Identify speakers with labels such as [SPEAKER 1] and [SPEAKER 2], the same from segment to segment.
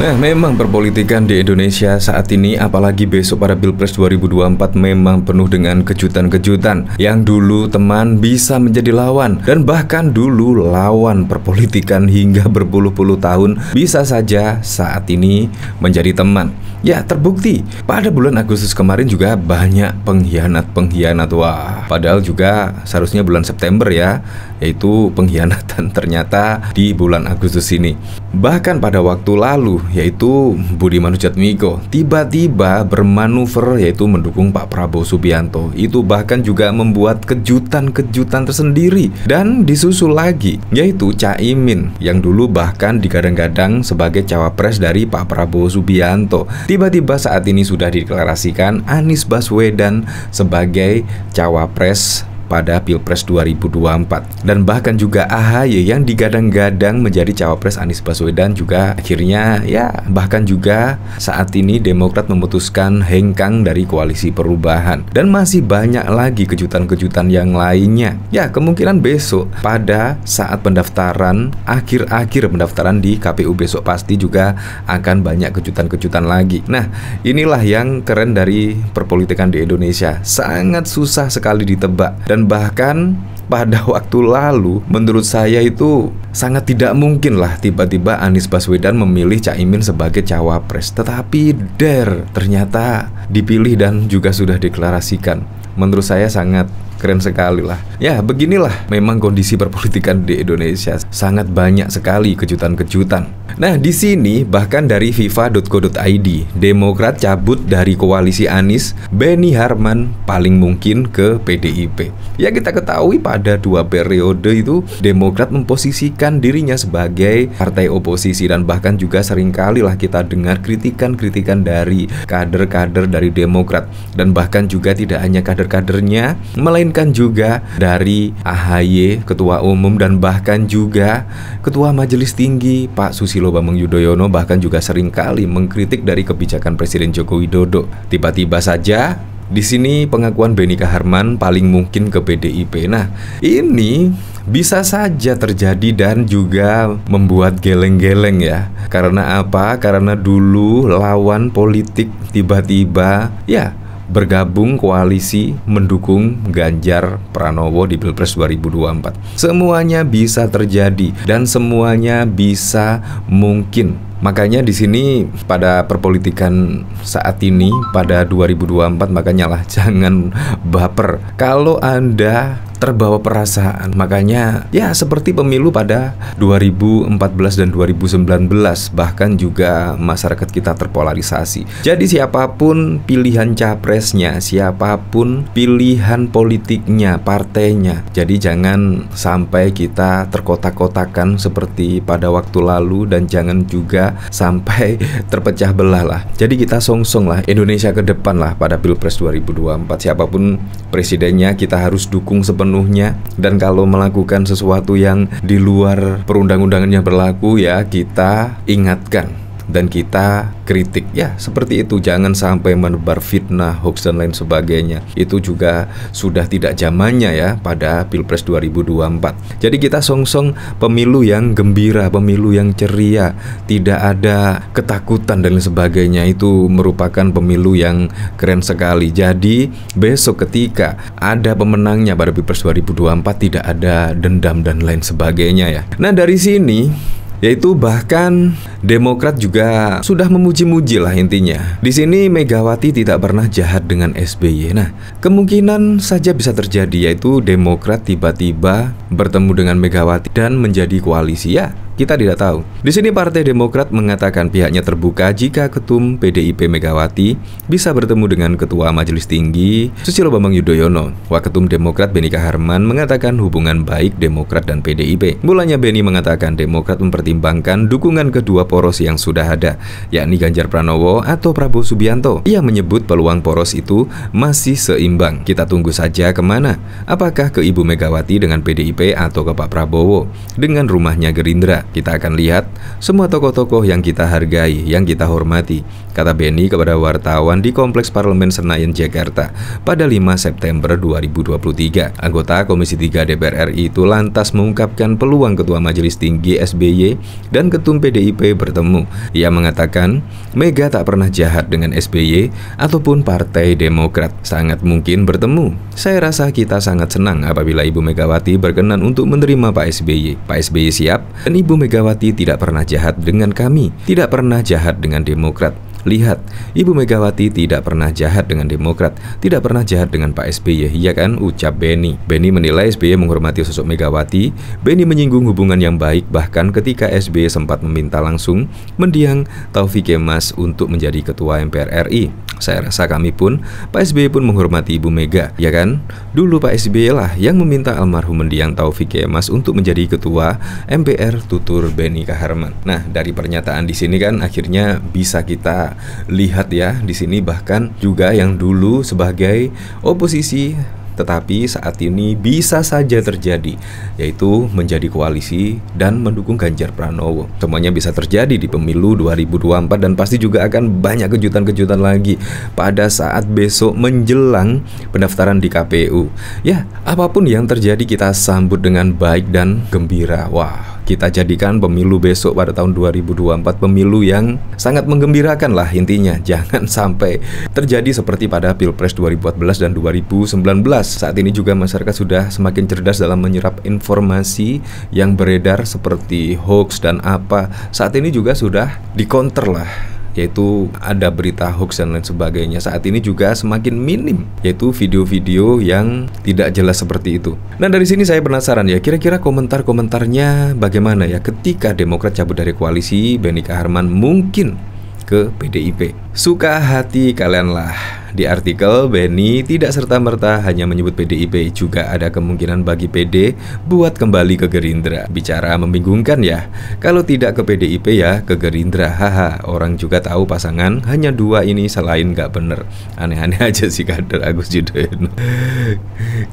[SPEAKER 1] Nah, memang perpolitikan di Indonesia saat ini, apalagi besok pada Pilpres 2024, memang penuh dengan kejutan-kejutan. Yang dulu teman bisa menjadi lawan, dan bahkan dulu lawan perpolitikan hingga berpuluh-puluh tahun bisa saja saat ini menjadi teman. Ya, terbukti pada bulan Agustus kemarin juga banyak pengkhianat-pengkhianat. Wah, padahal juga seharusnya bulan September ya, yaitu pengkhianatan ternyata di bulan Agustus ini. Bahkan pada waktu lalu, yaitu Budiman Sujatmiko tiba-tiba bermanuver yaitu mendukung Pak Prabowo Subianto. Itu bahkan juga membuat kejutan-kejutan tersendiri. Dan disusul lagi yaitu Caimin yang dulu bahkan digadang-gadang sebagai cawapres dari Pak Prabowo Subianto. Tiba-tiba saat ini sudah dideklarasikan Anies Baswedan sebagai cawapres pada Pilpres 2024. Dan bahkan juga AHY yang digadang-gadang menjadi cawapres Anies Baswedan juga akhirnya ya bahkan juga saat ini Demokrat memutuskan hengkang dari koalisi perubahan. Dan masih banyak lagi kejutan-kejutan yang lainnya. Ya, kemungkinan besok pada saat pendaftaran, akhir-akhir pendaftaran di KPU besok pasti juga akan banyak kejutan-kejutan lagi. Nah, inilah yang keren dari perpolitikan di Indonesia. Sangat susah sekali ditebak. Dan bahkan pada waktu lalu menurut saya itu sangat tidak mungkin lah tiba-tiba Anies Baswedan memilih Caimin sebagai cawapres. Tetapi ternyata dipilih dan juga sudah deklarasikan. Menurut saya sangat keren sekali lah. Ya, beginilah memang kondisi perpolitikan di Indonesia. Sangat banyak sekali kejutan-kejutan. Nah, di sini bahkan dari fifa.co.id, Demokrat cabut dari koalisi Anies, Benny Harman paling mungkin ke PDIP. Ya, kita ketahui pada 2 periode itu Demokrat memposisikan dirinya sebagai partai oposisi. Dan bahkan juga seringkali lah kita dengar kritikan-kritikan dari kader-kader dari Demokrat. Dan bahkan juga tidak hanya kadernya, melainkan juga dari AHY, Ketua Umum, dan bahkan juga Ketua Majelis Tinggi Pak Susilo Bambang Yudhoyono bahkan juga seringkali mengkritik dari kebijakan Presiden Joko Widodo. Tiba-tiba saja di sini pengakuan Benny Harman paling mungkin ke PDIP. Nah, ini bisa saja terjadi dan juga membuat geleng-geleng ya. Karena apa? Karena dulu lawan politik tiba-tiba ya bergabung koalisi mendukung Ganjar Pranowo di Pilpres 2024. Semuanya bisa terjadi dan semuanya bisa mungkin. Makanya di sini pada perpolitikan saat ini pada 2024 makanya lah jangan baper. Kalau Anda terbawa perasaan, makanya ya seperti pemilu pada 2014 dan 2019, bahkan juga masyarakat kita terpolarisasi. Jadi siapapun pilihan capresnya, siapapun pilihan politiknya, partainya, jadi jangan sampai kita terkotak-kotakan seperti pada waktu lalu dan jangan juga sampai terpecah belah lah. Jadi kita songsong lah Indonesia ke depan lah pada Pilpres 2024. Siapapun presidennya kita harus dukung sepenuhnya. Dan kalau melakukan sesuatu yang di luar perundang-undangan yang berlaku ya kita ingatkan dan kita kritik. Ya, seperti itu. Jangan sampai menebar fitnah, hoax dan lain sebagainya. Itu juga sudah tidak zamannya ya pada Pilpres 2024. Jadi kita songsong pemilu yang gembira, pemilu yang ceria, tidak ada ketakutan dan lain sebagainya. Itu merupakan pemilu yang keren sekali. Jadi besok ketika ada pemenangnya pada Pilpres 2024 tidak ada dendam dan lain sebagainya ya. Nah, dari sini yaitu bahkan Demokrat juga sudah memuji-muji lah intinya. Di sini Megawati tidak pernah jahat dengan SBY. Nah, kemungkinan saja bisa terjadi yaitu Demokrat tiba-tiba bertemu dengan Megawati dan menjadi koalisi ya. Kita tidak tahu. Di sini Partai Demokrat mengatakan pihaknya terbuka jika Ketum PDIP Megawati bisa bertemu dengan Ketua Majelis Tinggi Susilo Bambang Yudhoyono. Waketum Demokrat Benny Harman mengatakan hubungan baik Demokrat dan PDIP. Mulanya Benny mengatakan Demokrat mempertimbangkan dukungan kedua poros yang sudah ada, yakni Ganjar Pranowo atau Prabowo Subianto. Ia menyebut peluang poros itu masih seimbang. Kita tunggu saja kemana. Apakah ke Ibu Megawati dengan PDIP atau ke Pak Prabowo dengan rumahnya Gerindra. kita. Kita akan lihat semua tokoh-tokoh yang kita hargai, yang kita hormati, kata Benny kepada wartawan di Kompleks Parlemen Senayan, Jakarta pada 5 September 2023. Anggota Komisi 3 DPR RI itu lantas mengungkapkan peluang Ketua Majelis Tinggi SBY dan Ketum PDIP bertemu. Ia mengatakan Mega tak pernah jahat dengan SBY ataupun Partai Demokrat. Sangat mungkin bertemu. Saya rasa kita sangat senang apabila Ibu Megawati berkenan untuk menerima Pak SBY. Pak SBY siap dan Ibu Megawati tidak pernah jahat dengan kami, tidak pernah jahat dengan Demokrat. Lihat, Ibu Megawati tidak pernah jahat dengan Demokrat, tidak pernah jahat dengan Pak SBY, iya kan? Ucap Benny. Benny menilai SBY menghormati sosok Megawati. Benny menyinggung hubungan yang baik bahkan ketika SBY sempat meminta langsung mendiang Taufik Kemas untuk menjadi Ketua MPR RI. Saya rasa kami pun, Pak SBY pun menghormati Ibu Mega, ya kan? Dulu Pak SBY lah yang meminta almarhum mendiang Taufik Kemas untuk menjadi Ketua MPR, tutur Benny Kaharman. Nah, dari pernyataan di sini kan akhirnya bisa kita lihat ya, di sini bahkan juga yang dulu sebagai oposisi tetapi saat ini bisa saja terjadi, yaitu menjadi koalisi dan mendukung Ganjar Pranowo. Semuanya bisa terjadi di pemilu 2024 dan pasti juga akan banyak kejutan-kejutan lagi pada saat besok menjelang pendaftaran di KPU. Ya, apapun yang terjadi kita sambut dengan baik dan gembira. Wah, kita jadikan pemilu besok pada tahun 2024 pemilu yang sangat menggembirakan lah intinya. Jangan sampai terjadi seperti pada Pilpres 2014 dan 2019. Saat ini juga masyarakat sudah semakin cerdas dalam menyerap informasi yang beredar seperti hoax dan apa. Saat ini juga sudah dikonter lah, yaitu ada berita hoax dan lain sebagainya. Saat ini juga semakin minim, yaitu video-video yang tidak jelas seperti itu. Nah, dari sini saya penasaran ya, kira-kira komentar-komentarnya bagaimana ya ketika Demokrat cabut dari koalisi, Benny Kaharman mungkin ke PDIP. Suka hati kalian lah. Di artikel, Benny tidak serta-merta hanya menyebut PDIP, juga ada kemungkinan bagi PD buat kembali ke Gerindra. Bicara membingungkan ya, kalau tidak ke PDIP ya ke Gerindra. Haha, orang juga tahu pasangan hanya dua ini selain nggak bener. Aneh-aneh aja sih kader Agus Yudhoyono.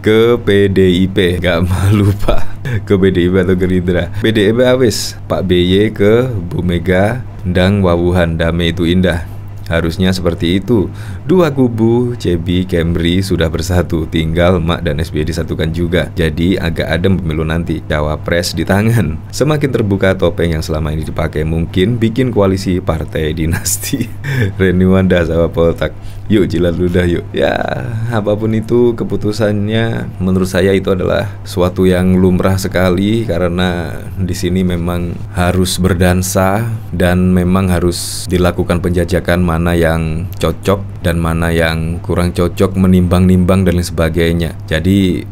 [SPEAKER 1] Ke PDIP, nggak malu pak. Ke PDIP atau Gerindra. PDIP awis, Pak BY ke Bu Mega, ndang wawuhan damai itu indah. Harusnya seperti itu. Dua kubu Cebi Kemri sudah bersatu, tinggal Mak dan SBY disatukan juga. Jadi agak adem pemilu nanti. Cawapres di tangan. Semakin terbuka topeng yang selama ini dipakai, mungkin bikin koalisi partai dinasti. Reni Wanda sama Poltak. Yuk jilat ludah yuk. Ya, apapun itu keputusannya, menurut saya itu adalah suatu yang lumrah sekali karena di sini memang harus berdansa dan memang harus dilakukan penjajakan mana yang cocok dan mana yang kurang cocok, menimbang-nimbang dan lain sebagainya. Jadi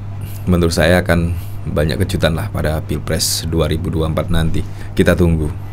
[SPEAKER 1] menurut saya akan banyak kejutan lah pada Pilpres 2024 nanti. Kita tunggu.